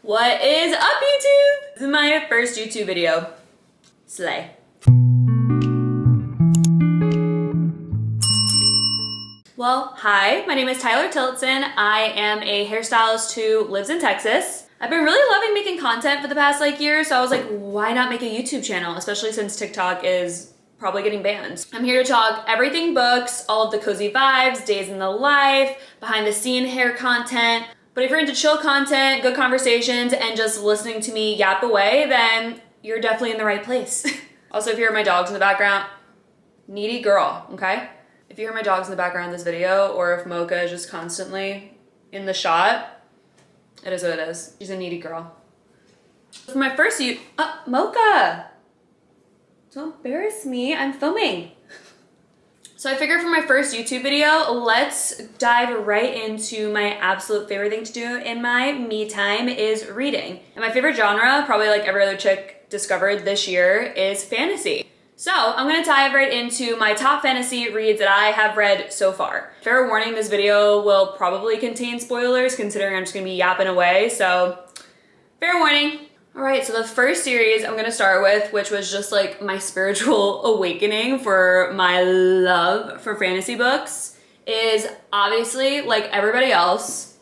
What is up, YouTube? This is my first YouTube video. Slay. Well, hi, my name is Tyler Tillotson. I am a hairstylist who lives in Texas. I've been really loving making content for the past year, so I was like, why not make a YouTube channel, especially since TikTok is probably getting banned. I'm here to talk everything books, all of the cozy vibes, days in the life, behind the scene hair content. But if you're into chill content, good conversations, and just listening to me yap away, then you're definitely in the right place. Also, if you hear my dogs in the background, needy girl, okay? If you hear my dogs in the background of this video, or if Mocha is just constantly in the shot, it is what it is. She's a needy girl. For my first Mocha! Don't embarrass me, I'm filming. So I figured for my first YouTube video, let's dive right into my absolute favorite thing to do in my me time is reading. And my favorite genre, probably like every other chick discovered this year, is fantasy. So I'm gonna dive right into my top fantasy reads that I have read so far. Fair warning, this video will probably contain spoilers considering I'm just gonna be yapping away, so fair warning. All right, so the first series I'm gonna start with, which was just like my spiritual awakening for my love for fantasy books, is obviously, like everybody else,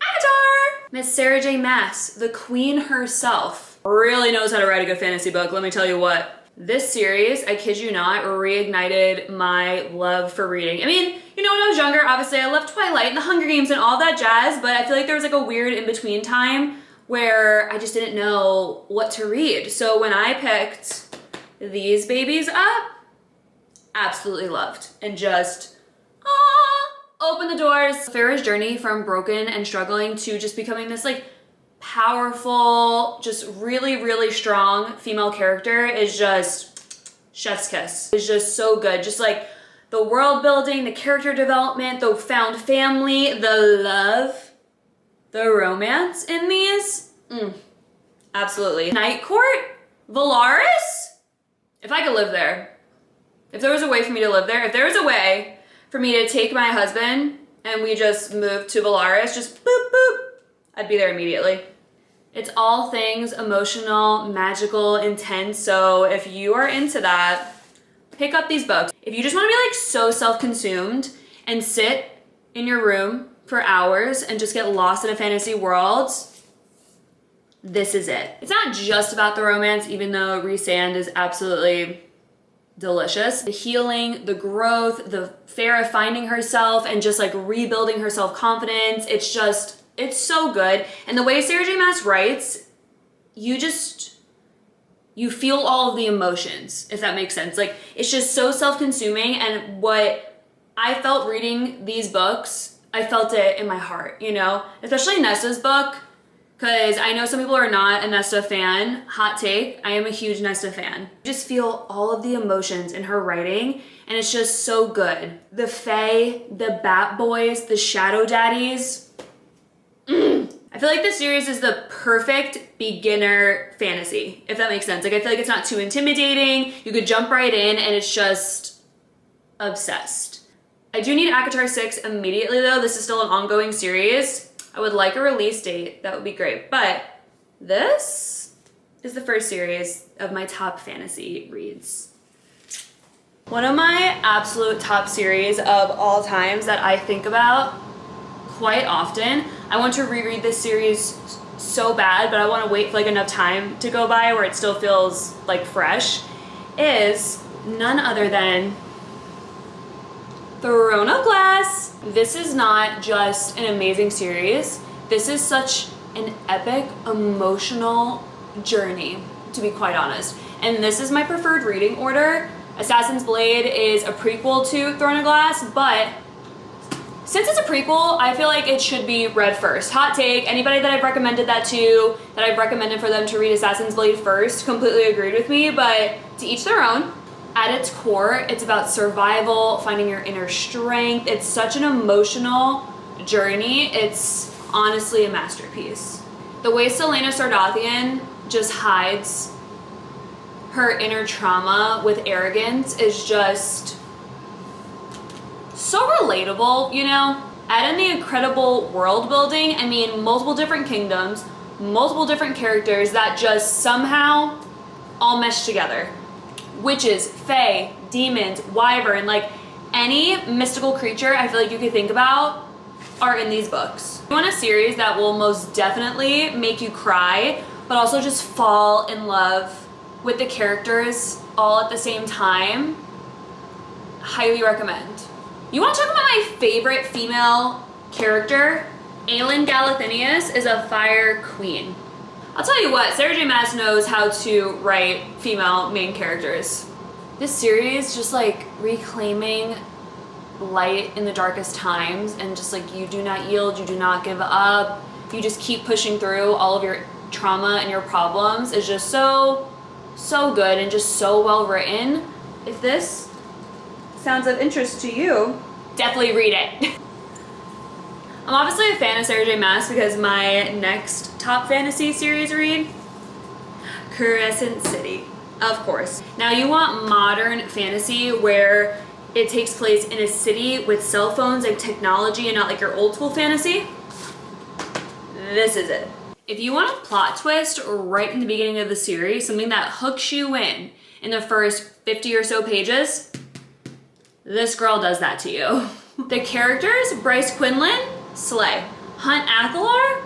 Avatar! Miss Sarah J. Maas, the queen herself, really knows how to write a good fantasy book, let me tell you what. This series, I kid you not, reignited my love for reading. I mean, you know, when I was younger, obviously I loved Twilight and the Hunger Games and all that jazz, but I feel like there was like a weird in-between time where I just didn't know what to read. So when I picked these babies up, absolutely loved and just, open the doors. Farrah's journey from broken and struggling to just becoming this like powerful, just really, really strong female character is just chef's kiss. It's just so good. Just like the world building, the character development, the found family, the love, the romance in these, absolutely. Night Court, Valaris, if I could live there, if there was a way for me to live there, if there was a way for me to take my husband and we just moved to Valaris, just boop, boop, I'd be there immediately. It's all things emotional, magical, intense, so if you are into that, pick up these books. If you just want to be like so self-consumed and sit in your room for hours and just get lost in a fantasy world, this is it. It's not just about the romance, even though Rhysand is absolutely delicious. The healing, the growth, the Farrah finding herself and just like rebuilding her self-confidence, it's so good. And the way Sarah J. Maas writes, you feel all of the emotions, if that makes sense. Like, it's just so self-consuming, and what I felt reading these books, I felt it in my heart, you know? Especially Nesta's book, because I know some people are not a Nesta fan. Hot take, I am a huge Nesta fan. You just feel all of the emotions in her writing, and it's just so good. The Fae, the Bat Boys, the Shadow Daddies. I feel like this series is the perfect beginner fantasy, if that makes sense. Like, I feel like it's not too intimidating. You could jump right in, and it's just obsessed. I do need ACOTAR 6 immediately though. This is still an ongoing series. I would like a release date. That would be great. But this is the first series of my top fantasy reads. One of my absolute top series of all times that I think about quite often. I want to reread this series so bad, but I want to wait for like enough time to go by where it still feels like fresh, is none other than Throne of Glass. This is not just an amazing series. This is such an epic, emotional journey, to be quite honest. And this is my preferred reading order. Assassin's Blade is a prequel to Throne of Glass, but since it's a prequel, I feel like it should be read first. Hot take, anybody that I've recommended that to, that I've recommended for them to read Assassin's Blade first, completely agreed with me, but to each their own. At its core, it's about survival, finding your inner strength. It's such an emotional journey. It's honestly a masterpiece. The way Selena Sardathian just hides her inner trauma with arrogance is just so relatable, you know? Add in the incredible world building. I mean, multiple different kingdoms, multiple different characters that just somehow all mesh together. Witches, fae, demons, wyvern, like any mystical creature I feel like you could think about are in these books. You want a series that will most definitely make you cry, but also just fall in love with the characters all at the same time? Highly recommend. You want to talk about my favorite female character? Aelin Galathynius is a fire queen. I'll tell you what, Sarah J Maas knows how to write female main characters. This series just like reclaiming light in the darkest times, and just like, you do not yield, you do not give up, you just keep pushing through all of your trauma and your problems is just so good and just so well written. If this sounds of interest to you, definitely read it. I'm obviously a fan of Sarah J Maas because my next top fantasy series read, Crescent City, of course. Now you want modern fantasy where it takes place in a city with cell phones and technology and not like your old school fantasy. This is it. If you want a plot twist right in the beginning of the series, something that hooks you in the first 50 or so pages, this girl does that to you. The characters, Bryce Quinlan, slay. Hunt Athalar,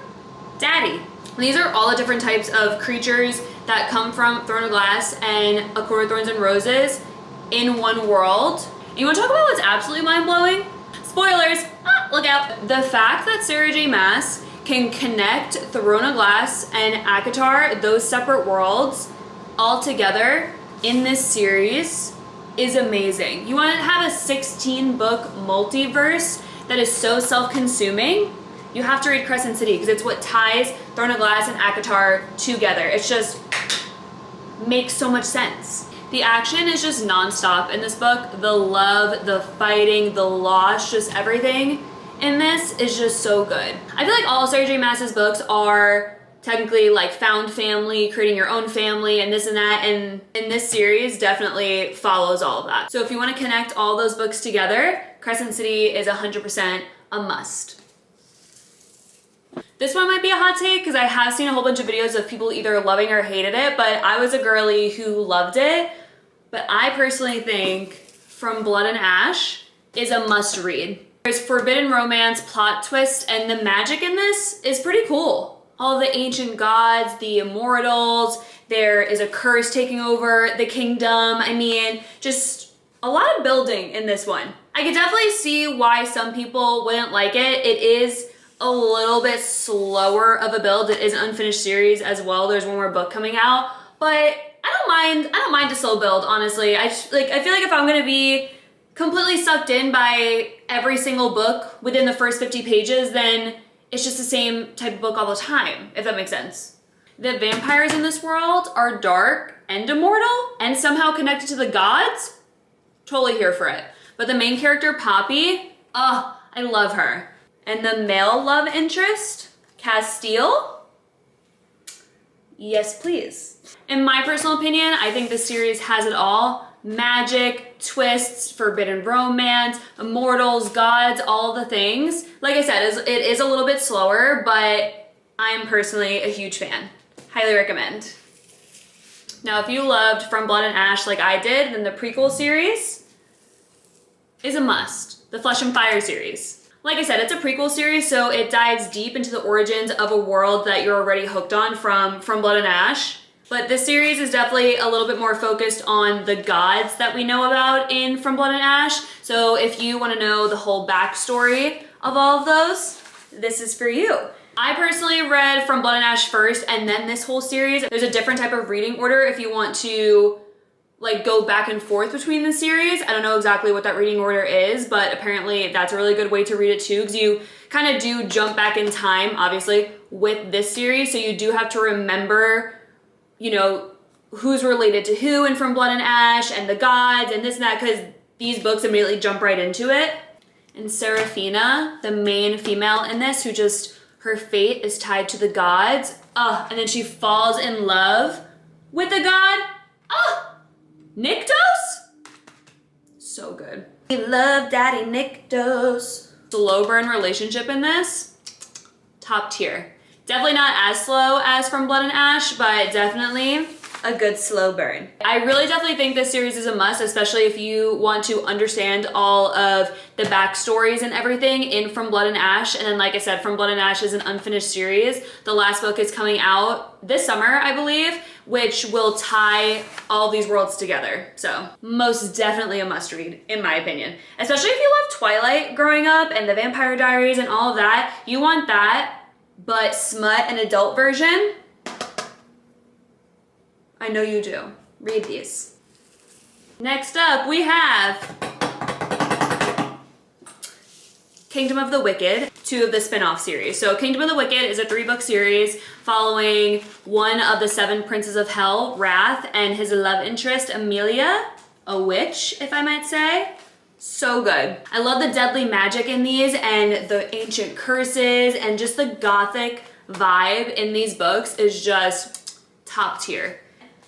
daddy. These are all the different types of creatures that come from Throne of Glass and A Court of Thorns and Roses in one world. And you want to talk about what's absolutely mind-blowing? Spoilers, look out. The fact that Sarah J Maas can connect Throne of Glass and ACOTAR, those separate worlds, all together in this series is amazing. You want to have a 16-book multiverse that is so self-consuming, you have to read Crescent City because it's what ties Throne of Glass and ACOTAR together. It just makes so much sense. The action is just non-stop in this book. The love, the fighting, the loss, just everything in this is just so good. I feel like all Sarah J Maas's books are technically like found family, creating your own family and this and that, and this series definitely follows all of that. So if you want to connect all those books together, Crescent City is 100% a must. This one might be a hot take because I have seen a whole bunch of videos of people either loving or hated it, but I was a girly who loved it. But I personally think From Blood and Ash is a must read. There's forbidden romance, plot twist, and the magic in this is pretty cool. All the ancient gods, the immortals, there is a curse taking over the kingdom. I mean, just a lot of building in this one. I could definitely see why some people wouldn't like it. It is a little bit slower of a build. It is an unfinished series as well. There's one more book coming out, but I don't mind a slow build, honestly. I feel like if I'm gonna be completely sucked in by every single book within the first 50 pages, then it's just the same type of book all the time, if that makes sense. The vampires in this world are dark and immortal and somehow connected to the gods. Totally here for it. But the main character, Poppy, I love her. And the male love interest, Castile, yes please. In my personal opinion, I think this series has it all. Magic, twists, forbidden romance, immortals, gods, all the things. Like I said, it is a little bit slower, but I am personally a huge fan. Highly recommend. Now, if you loved From Blood and Ash like I did, then the prequel series is a must. The Flesh and Fire series. Like I said, it's a prequel series, so it dives deep into the origins of a world that you're already hooked on from Blood and Ash. But this series is definitely a little bit more focused on the gods that we know about in From Blood and Ash. So if you want to know the whole backstory of all of those, this is for you. I personally read From Blood and Ash first and then this whole series. There's a different type of reading order if you want to like go back and forth between the series. I don't know exactly what that reading order is, but apparently that's a really good way to read it too, because you kind of do jump back in time, obviously, with this series. So you do have to remember, you know, who's related to who in From Blood and Ash and the gods and this and that, because these books immediately jump right into it. And Seraphina, the main female in this, who just, her fate is tied to the gods. And then she falls in love with a god. Nyktos? So good. We love Daddy Nyktos. Slow burn relationship in this, top tier. Definitely not as slow as From Blood and Ash, but definitely a good slow burn. I really definitely think this series is a must, especially if you want to understand all of the backstories and everything in From Blood and Ash. And then, like I said, From Blood and Ash is an unfinished series. The last book is coming out this summer, I believe, which will tie all these worlds together. So most definitely a must read, in my opinion. Especially if you loved Twilight growing up and the Vampire Diaries and all of that. You want that, but smut and adult version. I know you do. Read these. Next up, we have Kingdom of the Wicked, 2 of the spin-off series. So Kingdom of the Wicked is a 3-book series following one of the 7 princes of hell, Wrath, and his love interest, Amelia, a witch, if I might say. So good. I love the deadly magic in these and the ancient curses, and just the gothic vibe in these books is just top tier.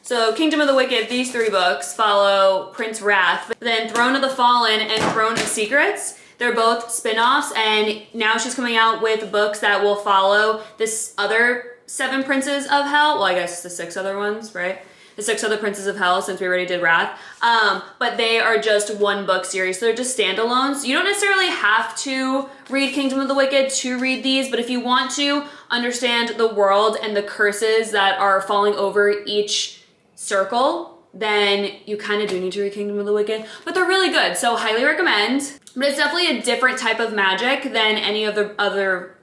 So Kingdom of the Wicked, these 3 books follow Prince Wrath, but then Throne of the Fallen and Throne of Secrets. They're both spin-offs, and now she's coming out with books that will follow this other 7 princes of hell. Well, I guess the 6 other ones, right? The 6 other princes of hell, since we already did Wrath. But they are just 1-book series, so they're just standalones. You don't necessarily have to read Kingdom of the Wicked to read these, but if you want to understand the world and the curses that are falling over each circle, then you kind of do need to read Kingdom of the Wicked, but they're really good, so highly recommend. But it's definitely a different type of magic than any of the other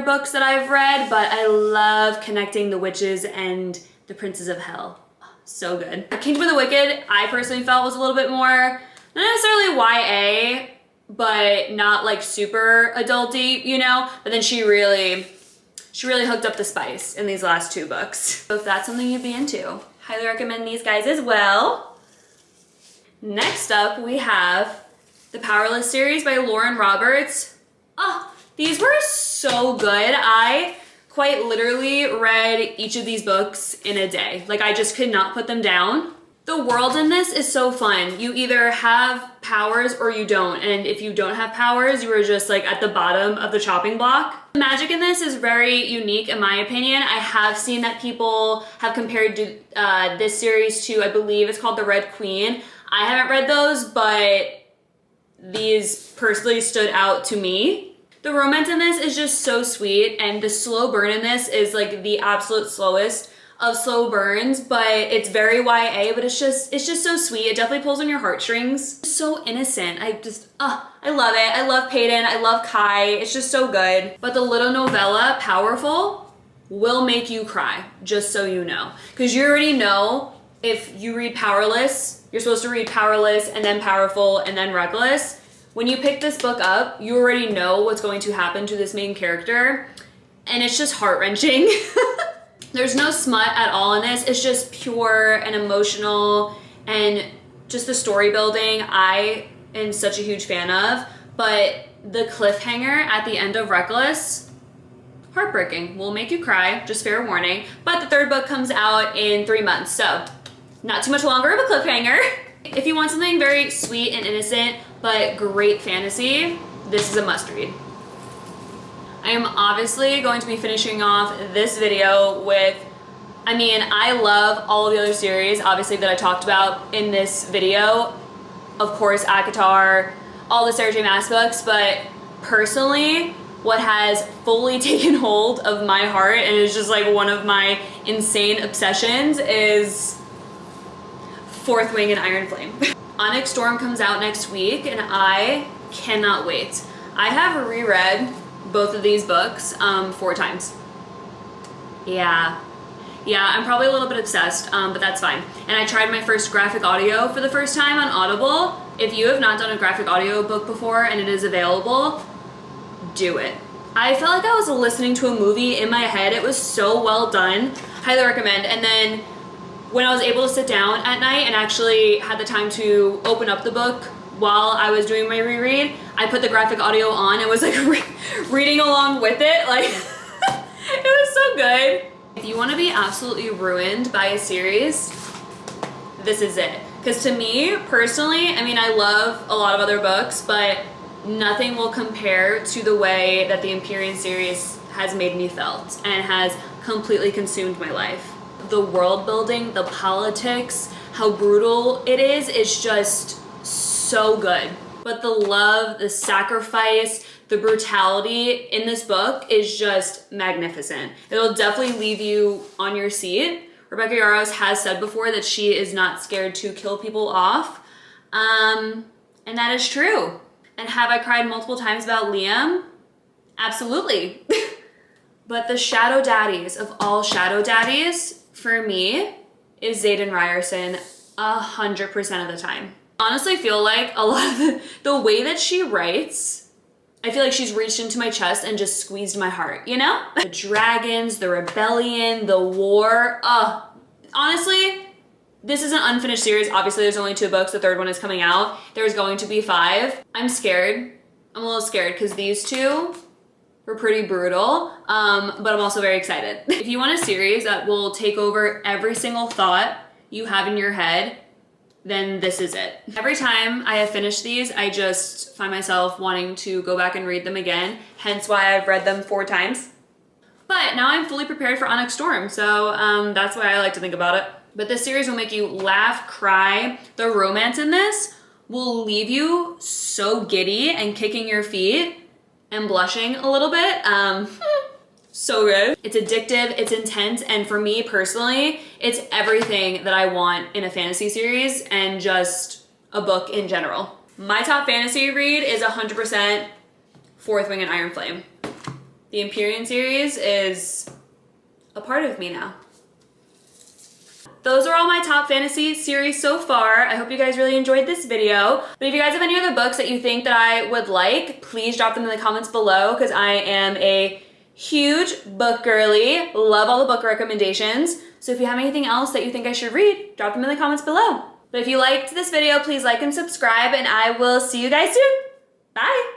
books that I've read, but I love connecting the witches and the princes of hell. So good. Kingdom of the Wicked, I personally felt was a little bit more, not necessarily YA, but not like super adulty, you know, but then she really hooked up the spice in these last 2 books. So if that's something you'd be into, highly recommend these guys as well. Next up, we have the Powerless series by Lauren Roberts. Oh, these were so good. I quite literally read each of these books in a day. Like, I just could not put them down. The world in this is so fun. You either have powers or you don't. And if you don't have powers, you are just like at the bottom of the chopping block. The magic in this is very unique in my opinion. I have seen that people have compared this series to, I believe it's called The Red Queen. I haven't read those, but these personally stood out to me. The romance in this is just so sweet, and the slow burn in this is like the absolute slowest of slow burns, but it's very YA, but it's just so sweet. It definitely pulls on your heartstrings. So innocent. I love it. I love Peyton. I love Kai. It's just so good. But the little novella, Powerful, will make you cry, just so you know. Because you already know if you read Powerless, you're supposed to read Powerless and then Powerful and then Reckless. When you pick this book up, you already know what's going to happen to this main character, and it's just heart-wrenching. There's no smut at all in this. It's just pure and emotional, and just the story building I am such a huge fan of. But the cliffhanger at the end of Reckless, heartbreaking. Will make you cry, just fair warning. But the 3rd book comes out in 3 months, so not too much longer of a cliffhanger. If you want something very sweet and innocent, but great fantasy, this is a must read. I am obviously going to be finishing off this video with, I love all of the other series, obviously, that I talked about in this video. Of course, ACOTAR, all the Sarah J. Maas books, but personally, what has fully taken hold of my heart and is just like one of my insane obsessions is Fourth Wing and Iron Flame. Onyx Storm comes out next week, and I cannot wait. I have reread both of these books 4 times. Yeah, I'm probably a little bit obsessed, but that's fine. And I tried my first graphic audio for the first time on Audible. If you have not done a graphic audio book before and it is available, do it. I felt like I was listening to a movie in my head. It was so well done. Highly recommend. And then when I was able to sit down at night and actually had the time to open up the book while I was doing my reread, I put the graphic audio on and was like reading along with it. Like, it was so good. If you want to be absolutely ruined by a series, this is it. Because to me, personally, I mean, I love a lot of other books, but nothing will compare to the way that the Empyrean series has made me felt and has completely consumed my life. The world building, the politics, how brutal it is just so good. But the love, the sacrifice, the brutality in this book is just magnificent. It'll definitely leave you on your seat. Rebecca Yarros has said before that she is not scared to kill people off. And that is true. And have I cried multiple times about Liam? Absolutely. But the shadow daddies of all shadow daddies, for me, is Xaden Ryerson 100% of the time. Honestly, feel like a lot of the way that she writes, I feel like she's reached into my chest and just squeezed my heart, you know? The dragons, the rebellion, the war. Honestly, this is an unfinished series. Obviously, there's only 2 books. The 3rd one is coming out. There's going to be 5. I'm scared. I'm a little scared because these 2 were pretty brutal, but I'm also very excited. If you want a series that will take over every single thought you have in your head, then this is it. Every time I have finished these, I just find myself wanting to go back and read them again, hence why I've read them 4 times. But now I'm fully prepared for Onyx Storm, so that's why I like to think about it. But this series will make you laugh, cry. The romance in this will leave you so giddy and kicking your feet and blushing a little bit. So good. It's addictive, it's intense, and for me personally, it's everything that I want in a fantasy series and just a book in general. My top fantasy read is 100% Fourth Wing and Iron Flame. The Empyrean series is a part of me now. Those are all my top fantasy series so far. I hope you guys really enjoyed this video. But if you guys have any other books that you think that I would like, please drop them in the comments below because I am a huge book girly. Love all the book recommendations. So if you have anything else that you think I should read, drop them in the comments below. But if you liked this video, please like and subscribe, and I will see you guys soon. Bye.